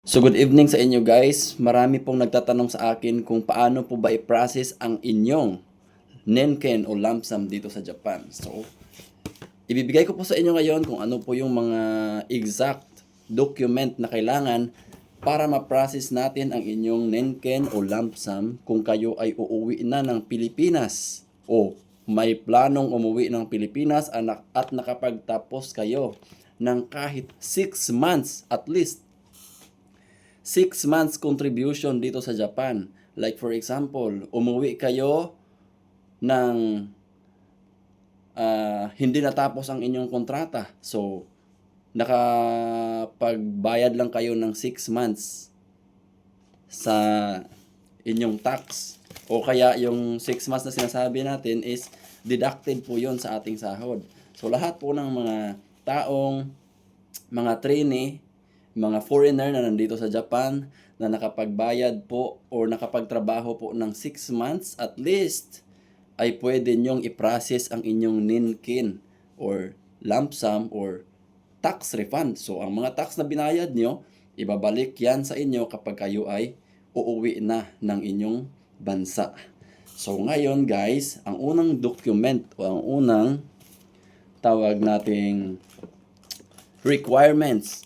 So good evening sa inyo guys. Marami pong nagtatanong sa akin kung paano po ba i-process ang inyong Nenken o lump sum dito sa Japan. So, ibibigay ko po sa inyo ngayon kung ano po yung mga exact document na kailangan para ma-process natin ang inyong Nenken o lump sum kung kayo ay uuwi na ng Pilipinas o may planong umuwi ng Pilipinas at nakapagtapos kayo ng kahit 6 months at least 6 months contribution dito sa Japan. Like for example, umuwi kayo ng hindi natapos ang inyong kontrata. So, nakapagbayad lang kayo ng 6 months sa inyong tax. O kaya yung 6 months na sinasabi natin is deducted po yon sa ating sahod. So, lahat po ng mga taong, mga trainee, mga foreigner na nandito sa Japan na nakapagbayad po or nakapagtrabaho po ng 6 months at least ay pwede nyong i-process ang inyong ninkin or lump sum or tax refund. So, ang mga tax na binayad nyo, ibabalik yan sa inyo kapag kayo ay uuwi na ng inyong bansa. So, ngayon guys, ang unang document o ang unang tawag nating requirements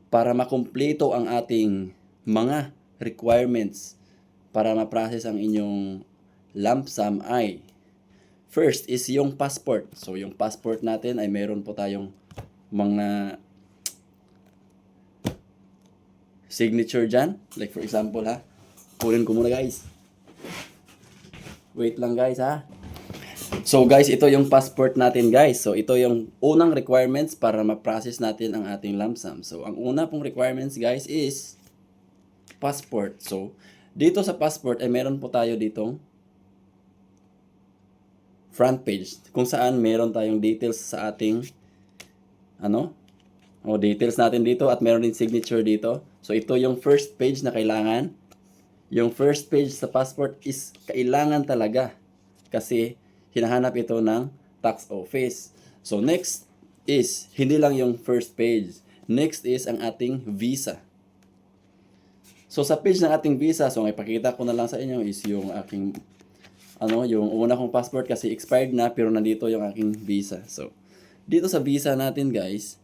para makumpleto ang ating mga requirements para ma-process ang inyong lump sum ay first is yung passport. So yung passport natin ay meron po tayong mga signature dyan. Like for example ha, kunin ko muna guys. Wait lang guys ha. So guys, ito yung passport natin guys. So ito yung unang requirements para ma-process natin ang ating lump sum. So ang una pong requirements guys is passport. So dito sa passport ay meron po tayo ditong front page kung saan meron tayong details sa ating details natin dito at meron din signature dito. So ito yung first page na kailangan. Yung first page sa passport is kailangan talaga kasi hinahanap ito ng tax office. So next is hindi lang yung first page. Next is ang ating visa. So sa page ng ating visa, so ipakita ko na lang sa inyo is yung aking yung una kong passport kasi expired na pero nandito yung aking visa. So dito sa visa natin guys,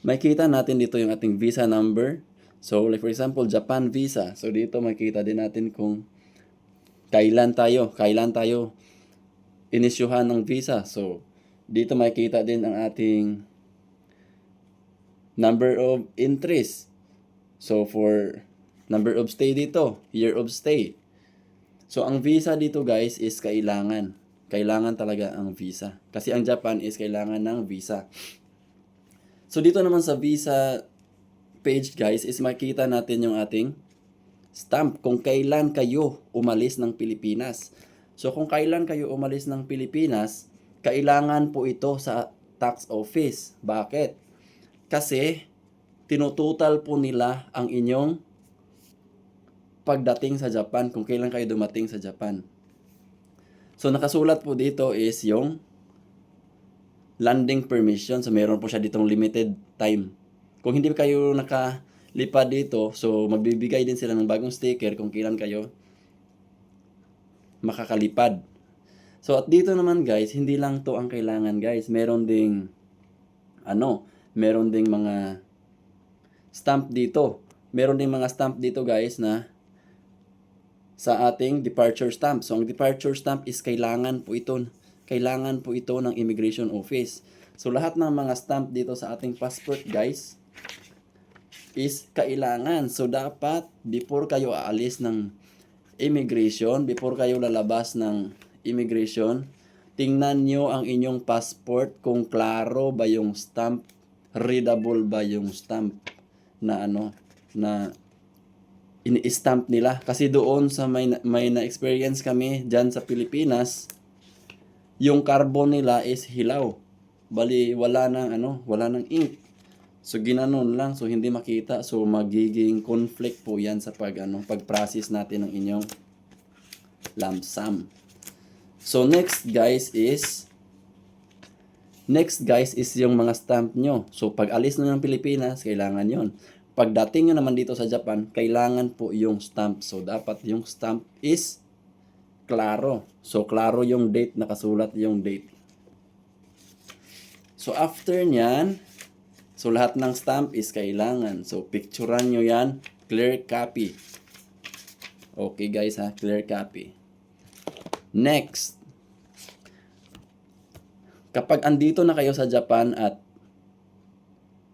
makita natin dito yung ating visa number. So like for example, Japan visa. So dito makita din natin kung kailan tayo inisyuhan ng visa. So, dito makikita din ang ating number of entries. So, for number of stay dito, year of stay. So, ang visa dito guys is kailangan. Kailangan talaga ang visa. Kasi ang Japan is kailangan ng visa. So, dito naman sa visa page guys is makikita natin yung ating stamp kung kailan kayo umalis ng Pilipinas. So kung kailan kayo umalis ng Pilipinas, kailangan po ito sa tax office. Bakit? Kasi tinutotal po nila ang inyong pagdating sa Japan kung kailan kayo dumating sa Japan. So nakasulat po dito is yung landing permission. So meron po siya ditong limited time. Kung hindi kayo nakalipad dito, so magbibigay din sila ng bagong sticker kung kailan kayo makakalipad. So at dito naman guys, hindi lang to ang kailangan guys. Meron ding mga stamp dito. Meron ding mga stamp dito guys na sa ating departure stamp. So ang departure stamp is kailangan po ito ng immigration office. So lahat ng mga stamp dito sa ating passport guys is kailangan. So dapat before kayo aalis ng immigration, before kayo lalabas ng immigration, tingnan nyo ang inyong passport kung klaro ba yung stamp, readable ba yung stamp na na ini-stamp nila. Kasi doon sa may na-experience kami dyan sa Pilipinas, yung carbon nila is hilaw. Bali wala nang ink. So ginanon lang, so hindi makita, so magiging conflict po 'yan sa pag-process natin ng inyong lump sum. So next guys is Next guys is yung mga stamp nyo. So pag alis nyo ng Pilipinas, kailangan yon. Pagdating nyo naman dito sa Japan, kailangan po yung stamp. So dapat yung stamp is klaro. So klaro yung date, nakasulat yung date. So after nyan, so lahat ng stamp is kailangan. So picturean nyo yan, clear copy. Okay guys ha, clear copy. Next, kapag andito na kayo sa Japan at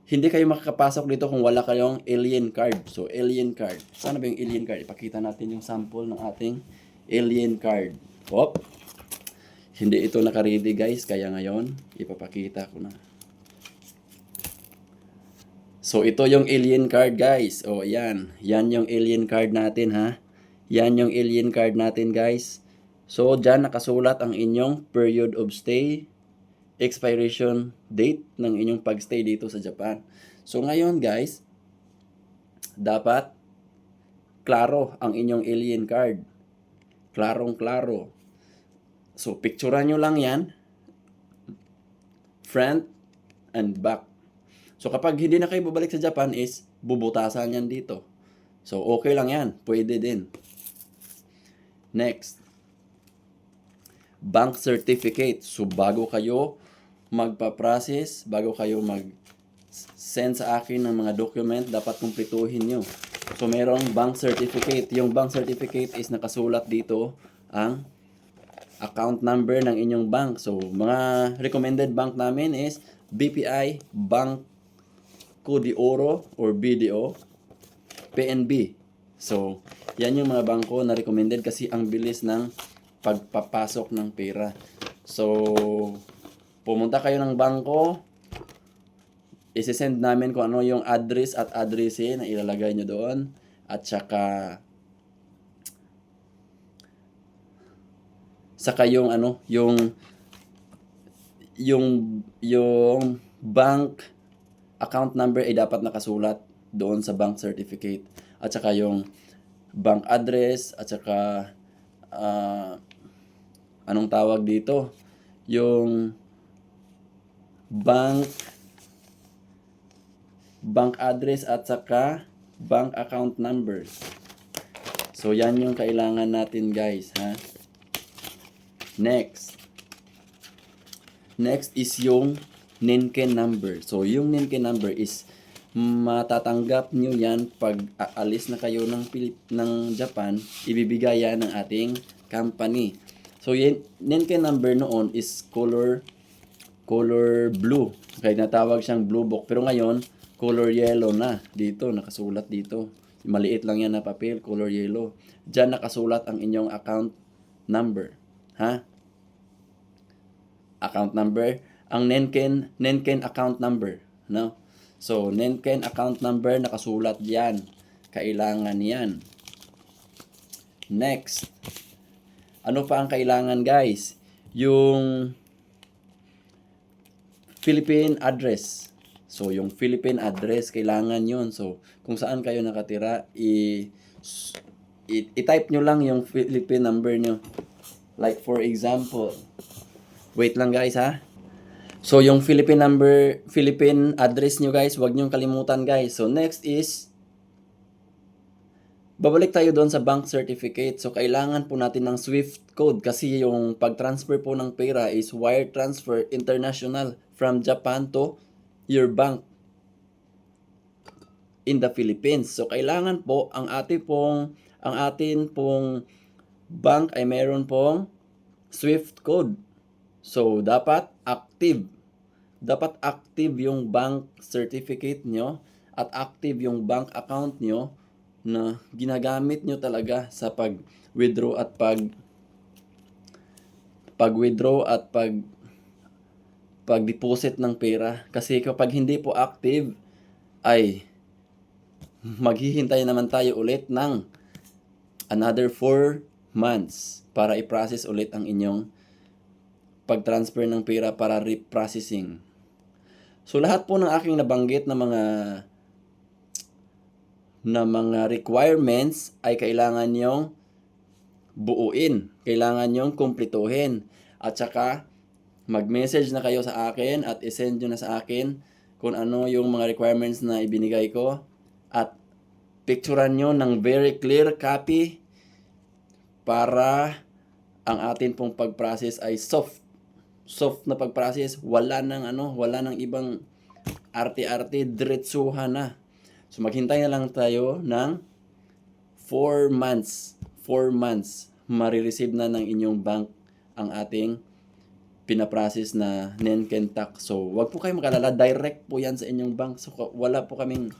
hindi kayo makakapasok dito kung wala kayong alien card. So, alien card. Sana ba yung alien card? Ipakita natin yung sample ng ating alien card. Hop! Hindi ito naka-ready guys, kaya ngayon, ipapakita ko na. So, ito yung alien card guys. O, yan. Yan yung alien card natin ha. Yan yung alien card natin guys. So, dyan nakasulat ang inyong period of stay, expiration date ng inyong pagstay dito sa Japan. So ngayon guys, dapat klaro ang inyong alien card. Klarong-klaro. So picturean nyo lang yan, front and back. So kapag hindi na kayo babalik sa Japan is bubutasan yan dito. So okay lang yan, pwede din. Next, bank certificate. So bago kayo magpa-process, bago kayo mag-send sa akin ng mga document, dapat kumpletuhin nyo. So, merong bank certificate. Yung bank certificate is nakasulat dito ang account number ng inyong bank. So, mga recommended bank namin is BPI, Bangko de Oro or BDO, PNB. So, yan yung mga bangko na recommended kasi ang bilis ng pagpapasok ng pera. So, pumunta kayo ng bangko, isi-send namin kung ano yung address at addressin na ilalagay nyo doon. At saka yung ano, yung bank account number ay dapat nakasulat doon sa bank certificate. At saka yung bank address at saka anong tawag dito? Yung bank address at saka bank account number. So yan yung kailangan natin guys ha. Next is yung Nenken number. So yung Nenken number is matatanggap nyo yan pag aalis na kayo ng Japan, ibibigay yan ng ating company. So yung Nenken number noon is color blue. Okay, natawag siyang blue book. Pero ngayon, color yellow na. Dito, nakasulat dito. Maliit lang yan na papel, color yellow. Diyan nakasulat ang inyong account number. Ha? Account number. Ang Nenken account number. No? So, Nenken account number, nakasulat yan. Kailangan yan. Next. Ano pa ang kailangan guys? Yung Philippine address. So, yung Philippine address, kailangan yun. So, kung saan kayo nakatira, i-type nyo lang yung Philippine number nyo. Like, for example, wait lang guys ha. So, yung Philippine address nyo guys, wag nyo kalimutan guys. So, next is, babalik tayo doon sa bank certificate. So, kailangan po natin ng SWIFT code kasi yung pag-transfer po ng pera is wire transfer international from Japan to your bank in the Philippines. So, kailangan po ang atin pong bank ay meron pong SWIFT code. So, dapat active. Dapat active yung bank certificate nyo at active yung bank account nyo na ginagamit nyo talaga sa pag-withdraw at pag-deposit ng pera. Kasi kapag hindi po active, ay maghihintay naman tayo ulit ng another 4 months para i-process ulit ang inyong pag-transfer ng pera para reprocessing. So lahat po ng aking nabanggit na mga requirements ay kailangan nyong buuin. Kailangan nyong kumpletuhin. At saka mag-message na kayo sa akin at isend nyo na sa akin kung ano yung mga requirements na ibinigay ko at picturean nyo ng very clear copy para ang atin pong pag-process ay soft na pag-process, wala nang ibang arte-arte, diretsuhan na. So maghintay na lang tayo ng 4 months. 4 months, marireceive na ng inyong bank ang ating pinaprocess na Nenken tax. So wag po kayong magalala, direct po yan sa inyong bank. So wala po kaming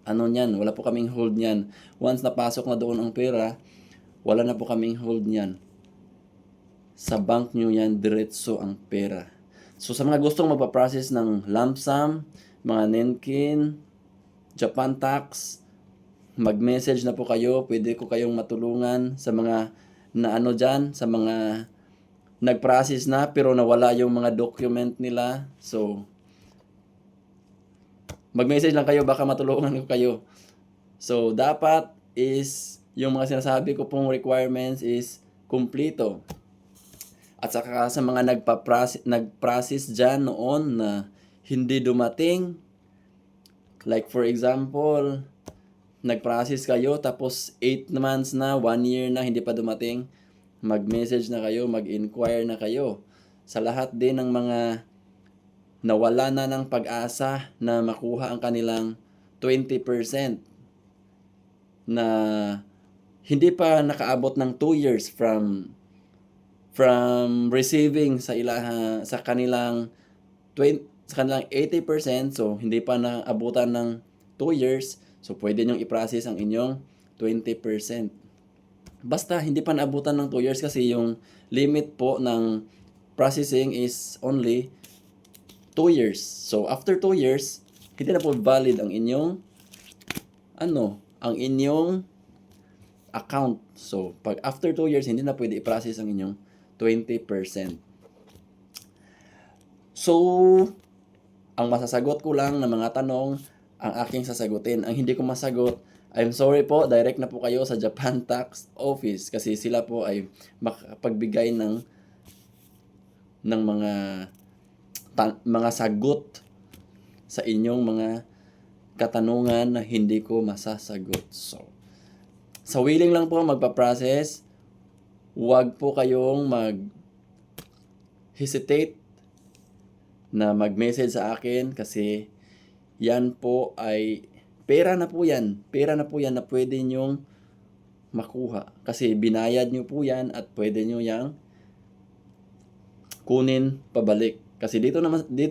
wala po kaming hold niyan. Once napasok na doon ang pera, wala na po kaming hold niyan. Sa bank nyo yan, diretso ang pera. So sa mga gustong magpa-process ng lump sum, mga Nenken, Japan tax, mag-message na po kayo. Pwede ko kayong matulungan sa mga sa mga nag-process na pero nawala yung mga document nila. So mag-message lang kayo, baka matulungan ko kayo. So dapat is yung mga sinasabi ko pong requirements is kumpleto. At saka sa mga nag-process dyan noon na hindi dumating, like for example, nag-process kayo tapos 8 months na, 1 year na hindi pa dumating, mag-message na kayo, mag-inquire na kayo. Sa lahat din ng mga nawala na ng pag-asa na makuha ang kanilang 20% na hindi pa nakaabot ng 2 years from receiving sa kanilang 80%, so hindi pa naabutan ng 2 years, so pwede nyong i-process ang inyong 20%. Basta hindi pa naabutan ng 2 years kasi yung limit po ng processing is only 2 years. So after 2 years, hindi na po valid ang inyong account. So pag after 2 years, hindi na pwede i-process ang inyong 20%. So ang masasagot ko lang na mga tanong ang aking sasagutin. Ang hindi ko masagot, I'm sorry po, direct na po kayo sa Japan Tax Office kasi sila po ay makapagbigay ng mga sagot sa inyong mga katanungan na hindi ko masasagot. So, sa willing lang po magpa-process, huwag po kayong mag-hesitate na mag-message sa akin kasi yan po ay pera na po yan. Pera na po yan na pwede nyong makuha. Kasi binayad nyo po yan at pwede nyo yang kunin pabalik. Kasi dito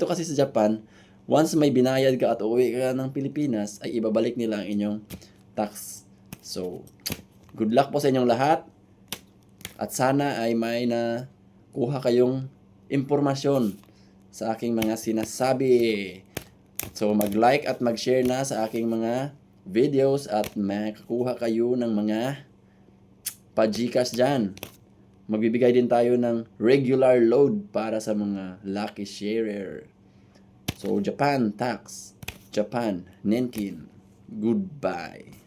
kasi sa Japan, once may binayad ka at uuwi ka ng Pilipinas, ay ibabalik nila ang inyong tax. So, good luck po sa inyong lahat. At sana ay may nakuha kayong impormasyon sa aking mga sinasabi. So, mag-like at mag-share na sa aking mga videos at makakuha kayo ng mga pa-Gcash dyan. Magbibigay din tayo ng regular load para sa mga lucky sharer. So, Japan Tax, Japan Nenken. Goodbye.